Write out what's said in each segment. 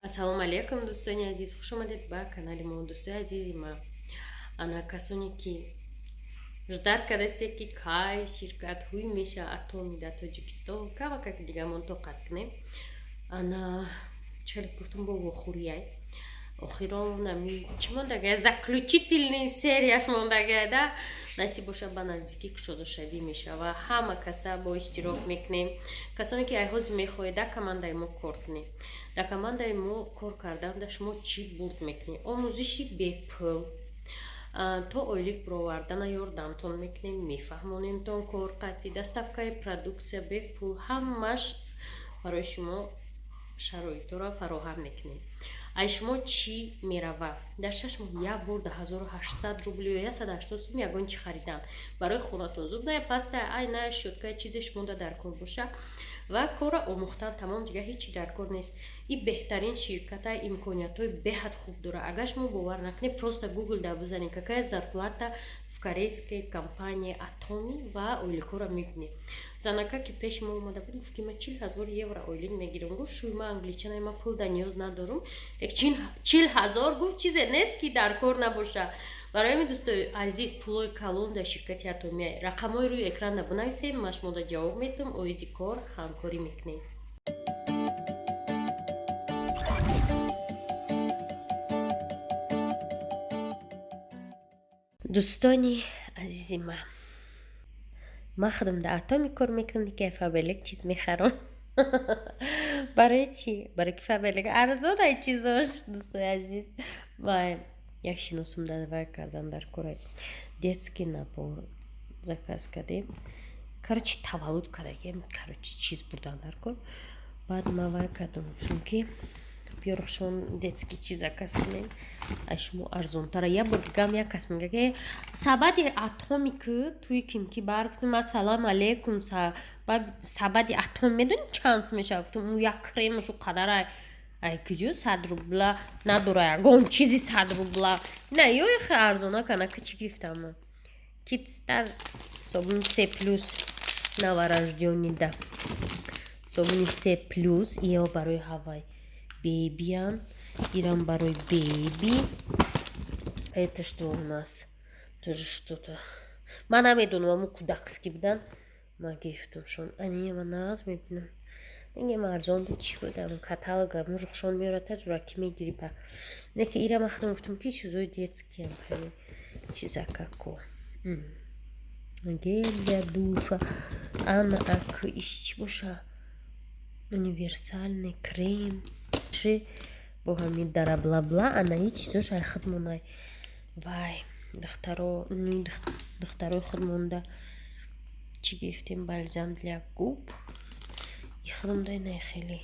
Ассалому алейкум, دوستانی عزیز. خوش آمدید به کانال ما. دوستای عزیزی ما انا کسانی که ждать кадасте ки кай ширкат ҳуй меша атоми дар тоҷикистон кавака дига монтоқат кунем ана чара гуфтам бо вохӯрияй охирон нами чӣ мондагая заключительный серияш мондагая да насиб боша ба наздикӣ кушодашавӣ мешава ҳама каса бо иштирок мекунем касоне ки айҳози мехоҳед дар командаи мо кор кунем дар командаи мо кор карданда шумо чӣ бурд мекунем омӯзиши бепул то ойлик бировардана ёрдамтон мекунем мефаҳмонемтон корқатӣ доставкаи продуксия бепул ҳамаш барои шумо шароитро фароҳам мекунем ай шумо чӣ мерава дар 6 моҳ як бор 1800 рубли ё 180 сум ягон чӣ харидан барои хонатон зубная паста ай на щётка чизе шумода дар кор боша ва корро омӯхтан тамом дига ҳечи дар кор нест ин беҳтарин ширката имкониятҳои беҳад хуб дора агар шумо бовар накунед просто гугл да бизанед какая зарплата в корейской компании атоми ва ойликҳоро мебинед занака ки пеши мо омада буд гуфт ки ман 40,000 евро ойлик мегирам гуфт шуй ман англичанай ман пул да ниёз надорум 40,000 гуфт чизе нест ки дар кор набоша барои ҳамин дӯстои азиз пулои калон дар ширкати атомия рақамҳои рӯи экран бинависем ман шумода ҷавоб медам оиди кор ҳамкорӣ мекунем дӯстони азизи ман худам дар атоми кор мекунам дика фабелек чиз мехарам барои чӣ барои ки фабелек арзон ай чизош дӯстои азиз ва як шиносум давай кардан дар кораи детский набор заказ кардем короче таваллуд кардагем короче чиз бурдан дар кор баъд ман вай кардам гуфтам ки биё рухшон детский чиз заказ кунем ай шумо арзонтара як бор дигам як кас мега ки сабади атомику туи кимки бар гуфтам ассалому алейкум баъд сабади атом медони чанд сум мешава гуфтам ӯ як кремашу қадар ай киҷо 100 рубла надора ягон чизи 100 рубла на ёи хе арзона канака чӣ гирифтам китстар собуни C+ новорождёнида собуни C+ иё барои ҳавай бебиан ирам барои беби это что у нас тоже что-то ман намедонам аму кудакский будан ман гирифтам шон аниева наз мебинам дигем арзон буд чӣ будам каталогам рухшон меорад зураки мегири ба неки ира ман худам гуфтам ки чизои детскиям хеле чизакако гель для душа ана ак иш чӣ боша универсальный крем бо ҳамин дараблабла анаи чизош ай худ монай вай духтарои худ монда чӣ гирифтем бальзам для губ и худам дайнай хеле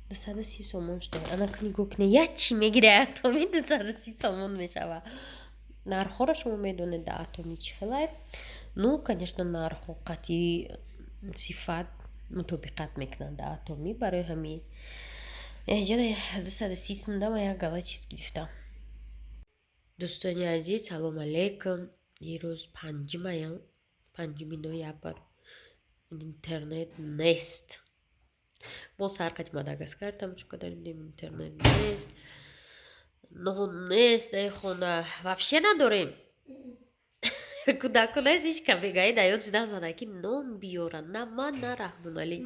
230 сомон шуда анака нигоҳ кунед як чӣ мегирад атоми 230 сомон мешава нархҳоро шумо медонед дар атоми чӣ хелай ну конечно нархҳо қатъи сифат мутобиқат мекунанд дар атоми барои ҳамин ҷада 230 сум да ман як гала чиз гирифтам дӯстони азиз салому алейкум ирӯз 5 ноябр интернет нест мо сарқати мадагаскар тамошо дорем интернет нест нон нест дар хона вообще надорем кӯдакон азишка бегаи даёд шуда зада ки нон биёранд на ман на раҳмоналӣ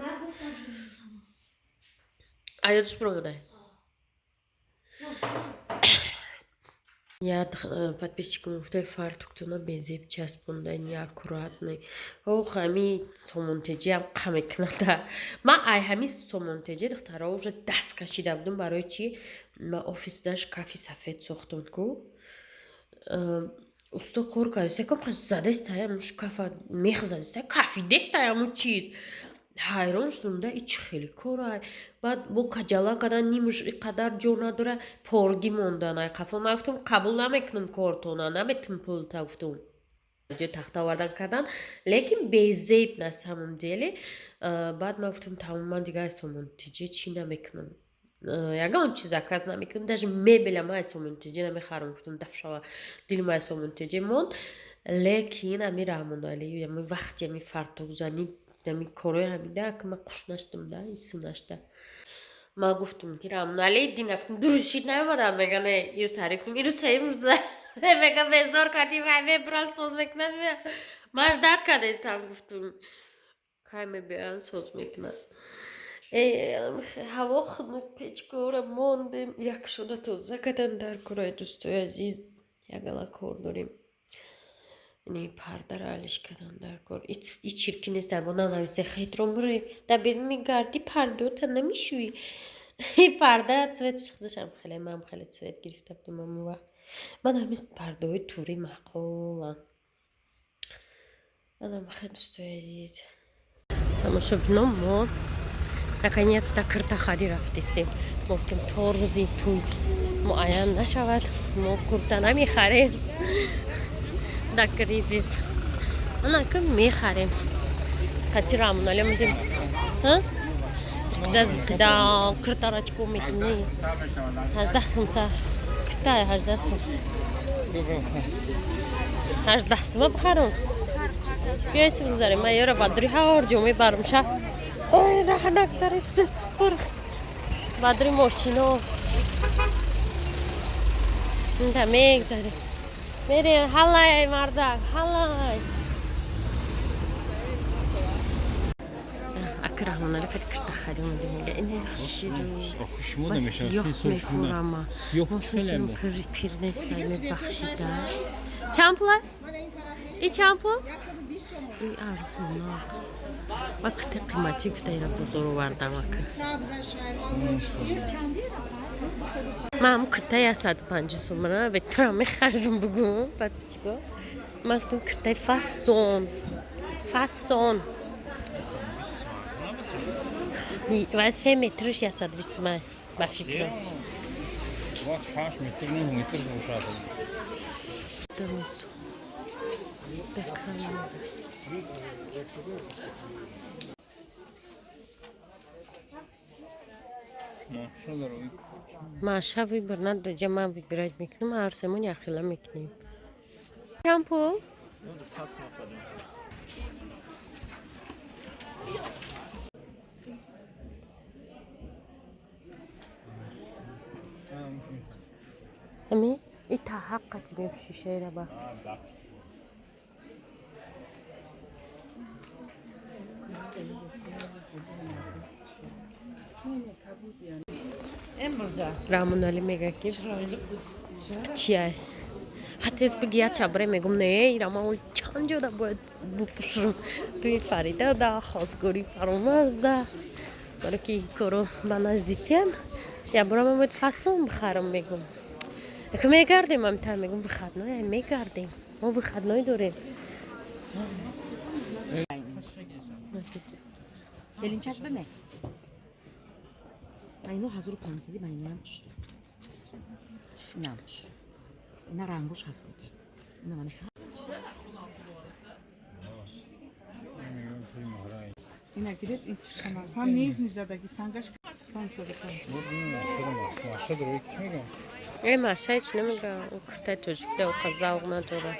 аёдаш биромадай як подписчикам гуфта фартуктона безеб часпондани аккуратный ох ҳами сомонтеҷиам қа мекунада ман ай ҳами сомонтеҷи духтаро уже даст кашида будам барои чи ман офисда шкафи сафед сохтам ку усто кор кардаста кам задеста яму шкафа мех задеста кафидеста яму чиз ҳайрон шудам да и чӣ хеле корай баъд бо каҷала кардан нимуш иқадар ҷо надора поргӣ мондан ай қафо ман гуфтам қабул намекунам кортона наметавонам пулта гуфтам ҷо тахта овардан кардан лекин безеб на самом деле баъд ман гуфтам тамом ман дига ай сомонтиҷе чӣ намекунам ягон чиз заказ намекунам даже мебелам ай сомонтиҷе намехарам гуфтам дафшава дилма ай сомонтиҷе монд лекин ами раҳмоналӣ ами вақти ами фартукзанӣ ами корои ҳамида ман хуш наштам да исӣ нашта ما گفتم پیرم نالی دی نفتم دروشید نمیدم میگن ایرو سری کنم ایرو سری مرزه میگم بزار کردی و همه برال سوز میکنم ماش داد کده استم گفتم کایم بیان سوز میکنم هوا خنک پیچکوره موندیم یک شده توزه کردن در کره دوستای عزیز یکلا کور داریم اینی پرده را علیش کردن در کور ای چیرکی نیست در بنا نویسته خیلی رو مره در بید میگردی پرده تا نمیشوی این پرده سویت شخصشم خیلی من خیلی سویت گرفته بودم اون وقت من همیست پرده های توری محقولم من هم خیلی دوستای عزیز اما شبنام ما наконец то картахари рафтисем мумкин то рӯзи туй муайян нашавад мо курта намехарем да кризис анака мехарем хати рамунали мудем зиқда картарачку мекни 18 сумца китай 18 сум 18 сума бихарам биайси бигзарем ман ёра бадри ҳар ҷо мебарам ша ой раҳнак сарест бадри мошино инта мегзарем мерем ҳалай мардак ҳалай акраҳмонали кад киртахари омадем мега ин яхширо ба сиёҳ мефурама мосочим пир нестай мебахшида чанд пул и чанд пул и архунак ва кирти қимати гуфта ира бозор овардам ака ман киртаи 150 сомра ветра мехаржам бугум подписчико ман гуфтам киртаи фасон ва 3 метриш 120 сомай ба фикрам 6 метр 9 метр бошад маша выбор надо где мам выбирать мекнем а арсемон яхила мекнем шампу ами ита ҳаққати мепушишера ба рамунали мега ки чия ҳатез бигия чабре мегум не рамаул чанд ҷода бояд бупушрум туи фарида да хосгори фаромаз да баро ки коро ба наздикиам ябора мабояд фасон бихарам мегум яка мегардем амта мегум вихадной мегардем мо вихадной дорем Gelinçak be mi? Aynı hazır pansidi ben inanmış. İnanmış. İna rangoş hasta ki. İna bana. İna gidet iç çıkamaz. Sen ne izni zadaki sangaş pansidi pan. Aşağıda kimi маша ҳеч намега киртаи тоҷикда овқат завқ надорад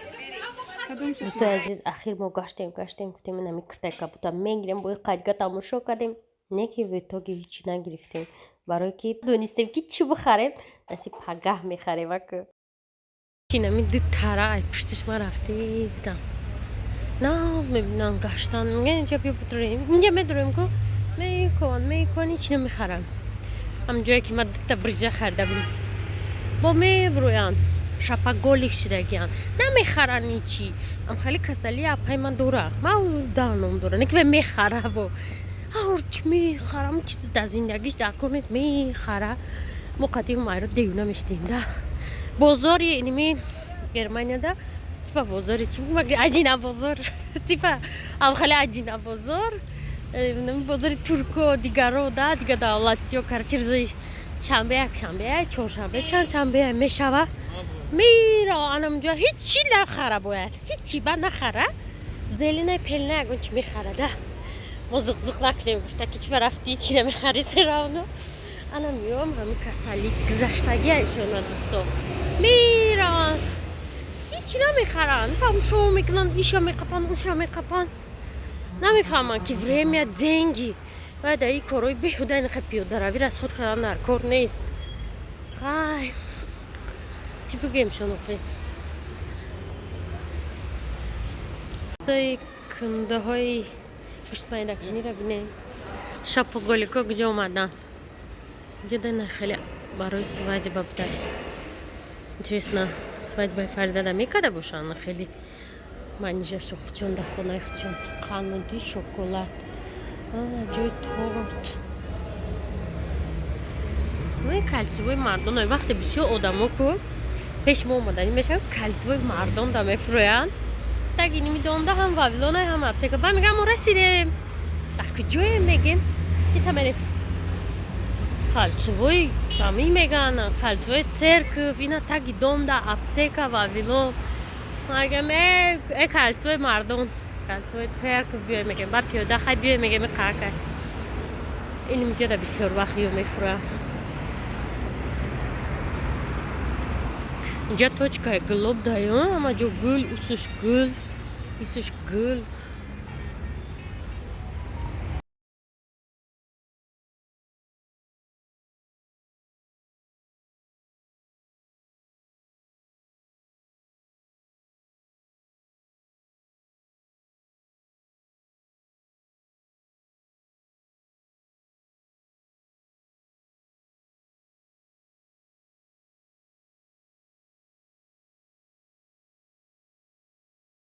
дӯстои азиз ахир мо гаштем гуфтем ин ами киртаи кабута мегирем бои қайдга тамошо кардем не ки в итоги ҳичи нагирифтем барое ки донистем ки чӣ бихарем наси пагаҳ мехарем аку ин ами ду тарай пуштиш ман рафтистам наз мебинам гаштан мегӯям инҷа биё бутурем инҷа медурем ку мекун ҳич намехарам ҳамҷое ки ман дута брижа харда будам бо меброян шапаголик шудагиан намехаран ичи ам хали касали апай ман дора ман даном дора не ки мехара бо ҳарчи мехарам чиз дар зиндагиш дар кор нест мехара мо қадим майро девна мештем да бозори иними германияда типа бозори чи аҷина бозор типа ам хали аҷина бозор бозори турко дигаро да дига давлатиё карчирзои шанбе якшанбе чоршанбе чандшанбе мешава мира анамҷо ҳичи нахара бояд ҳичи ба нахара зелинаи пелина ягон чи мехара да мо зиқзиқ накунем гуфта ки чива рафти чи намехари серавно ана миём ҳами касали гузаштагиашона дӯсто миран ҳичи намехаранд шо мекунанд иша меқапанд уша меқапанд намефаҳманд ки время деньги باید این کارهای بیهوده این خیلی پیاده روی را از خود کردن در کار نیست. خای چی بگیم شنوخی سای کنده های پشت پیدکنی را بینیم. شاپ و گلیکا کجا اومدن جدا خیلی برای سواج ببته اینترسنا سواج بای فریده میکرده باشن خیلی منیجه شو خچون در خونه خچون قانودی شکلات جای تورت این کلسیوی مردم وقتی بسیار آدم که پیش ما اومدنی میشه کلسیوی مردم در میفروین تاگینی میدونده هم وابلونه هم ابتکا با میگم ما رسیدیم در کجای میگیم ایتا میریم کلسیوی تامی میگن کلسیوی سرکف اینا تاگی دونده ابتکا وابلون میگم ای کلسیوی مردم کلسیوی سرکف بیای میگم با پیاده خیلی بیای میگم این قرقه این میجه در بسیار وقتی میفروین اینجا точка گلوب دایم اما جو گل اوسش گل ایسش گل